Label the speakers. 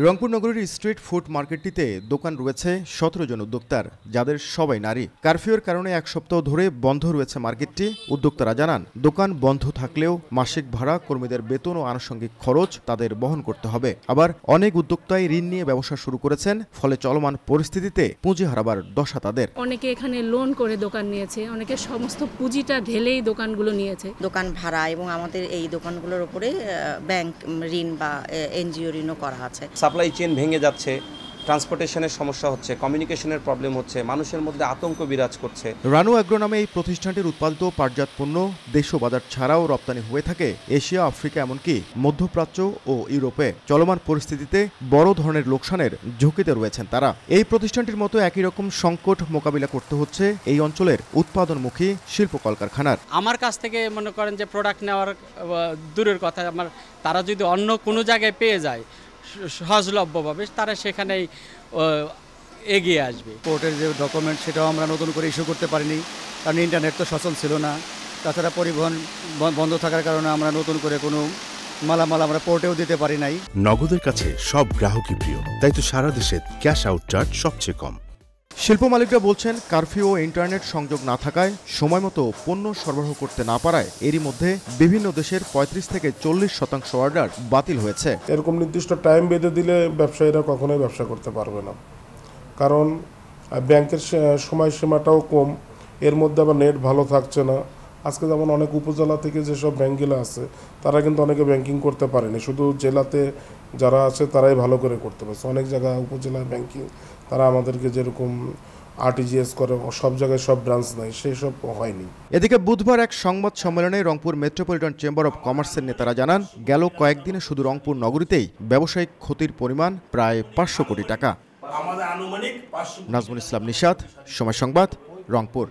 Speaker 1: রংপুর নগরীর street food মার্কেটটিতে দোকান রয়েছে ১৭ জন উদ্যোক্তার, যাদের সবাই নারী। কারফিউর কারণে এক সপ্তাহ ধরে বন্ধ রয়েছে মার্কেটটি। উদ্যোক্তারা জানান, দোকান বন্ধ থাকলেও মাসিক ভাড়া, কর্মীদের বেতন ও আনুষঙ্গিক খরচ তাদের বহন করতে হবে। আবার অনেক উদ্যোক্তাই ঋণ নিয়ে ব্যবসা শুরু করেছেন, ফলে চলমান পরিস্থিতিতে পুঁজি হারাবার দশা তাদের।
Speaker 2: অনেকে এখানে লোন করে দোকান নিয়েছে, অনেকে সমস্ত পুঁজিটা ঢেলেই দোকানগুলো নিয়েছে।
Speaker 3: দোকান ভাড়া এবং আমাদের এই দোকানগুলোর উপরে ব্যাংক ঋণ বা এনজিও ঋণও করা আছে।
Speaker 4: সাপ্লাই চেইন ভেঙে যাচ্ছে, ট্রান্সপোর্টেশনের সমস্যা হচ্ছে, কমিউনিকেশনের প্রবলেম হচ্ছে, মানুষের মধ্যে আতঙ্ক বিরাজ করছে।
Speaker 1: রানু অ্যাগ্রো নামে এই প্রতিষ্ঠানটির উৎপাদিত পাটজাত পণ্য দেশ ও বাজার ছাড়াও রপ্তানি হয়ে থাকে এশিয়া, আফ্রিকা, এমনকি মধ্যপ্রাচ্য ও ইউরোপে। চলমান পরিস্থিতিতে বড় ধরনের লোকসানের ঝুঁকিতে রয়েছেন তারা। এই প্রতিষ্ঠানটির মতো একই রকম সংকট মোকাবিলা করতে হচ্ছে এই অঞ্চলের উৎপাদনমুখী শিল্প কলকারখানার।
Speaker 5: আমার কাছ থেকে মনে করেন যে প্রোডাক্ট নেওয়ার দূরের কথা, তারা যদি অন্য কোনো জায়গায় পেয়ে যায় সহজলভ্যভাবে, তারা সেখানেই এগিয়ে আসবে।
Speaker 6: পোর্টের যে ডকুমেন্ট সেটাও আমরা নতুন করে ইস্যু করতে পারিনি, কারণ ইন্টারনেট তো সচল ছিল না। তাছাড়া পরিবহন বন্ধ থাকার কারণে আমরা নতুন করে কোনো মালামাল আমরা পোর্টেও দিতে পারি নাই।
Speaker 7: নগদের কাছে সব গ্রাহকই প্রিয়, তাই তো সারা দেশে ক্যাশ আউট চার্জ সবচেয়ে কম।
Speaker 1: শিল্প মালিকরা বলছেন, কারফিউ ও ইন্টারনেট সংযোগ না থাকায়, সময়মতো পণ্য সরবরাহ করতে না পারায় এরই মধ্যে বিভিন্ন দেশের ৩৫ থেকে ৪০% অর্ডার বাতিল হয়েছে।
Speaker 8: এরকম নির্দিষ্ট টাইম বেঁধে দিলে ব্যবসায়ীরা কখনোই ব্যবসা করতে পারবে না, কারণ ব্যাংকের সময়সীমাটাও কম, এর মধ্যে আবার নেট ভালো থাকছে না। আজকে যেমন অনেক উপজেলা থেকে যেসব ব্যাংকগুলো আছে তারা কিন্তু অনেকে ব্যাংকিং করতে পারেনি, শুধু জেলাতে যারা আছে তারাই ভালো করে করতে পারছে। অনেক জায়গায় উপজেলায় ব্যাংকিং তারা আমাদেরকে যেরকম আরটিজিএস করে, সব জায়গায় সব ব্রাঞ্চ নাই, সেই সব হয়নি।
Speaker 1: এদিকে বুধবার এক সংবাদ সম্মেলনে রংপুর মেট্রোপলিটন চেম্বার অব কমার্সের নেতারা জানান, গেল কয়েকদিনে শুধু রংপুর নগরীতেই ব্যবসায়িক ক্ষতির পরিমাণ প্রায় ৫০০ কোটি টাকা। নাজমুল ইসলাম নিশাত, সময় সংবাদ, রংপুর।